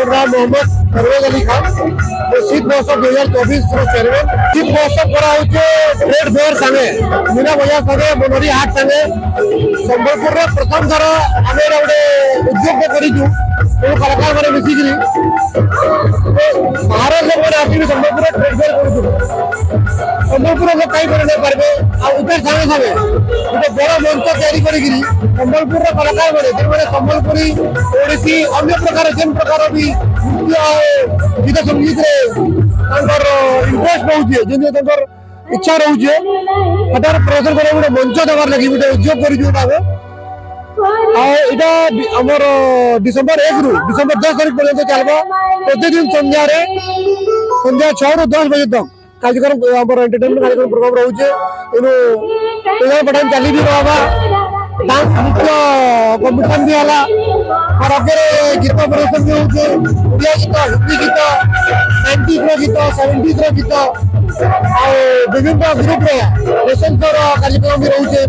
Doctor Ram Mohammad Parvez Ali Khan शीत महोत्सव 2024 chairman शीत महोत्सव करा ट्रेड फेयर संगे मीना बजार संगे मनोरी हाट संगे संबलपुर प्रथम थर आम गोटे उद्योग करूँ कलाकार मैंने मिसिकी बाहर लोग मैंने आसिक संबलपुर ट्रेड फेयर कर संबलपुर लोग कहीं कर नहीं पारे आगे सागे सागे गोटे बड़ मंच तैयारी संबलपुर कलाकार मैंने संबलपुरी ओडिशी अन्य प्रकार जेन प्रकार भी नृत्य गीत संगीत इंटरेस्ट रोचे जमी इच्छा रोचे प्रदर्शन कर गोटे मंच देवार लगी गोटे उद्योग कर आमर डिसेम्बर 1 रु डिसेम्बर 10 तारीख पर्यटन चलवा प्रतिदिन संध्या 6 रु 10 बजे तक कार्यक्रम आम एंटरटेनमेंट कार्यक्रम प्रोग्राम रोचे पठान चली भी रहा डांस नृत्य कंपिटिशन भी है और आगे गीत प्रदर्शन भी होचे ओडिया गीत हिंदी गीत 90s गीत 70s गीत विभिन्न ग्रुप कार्यक्रम भी रोचे।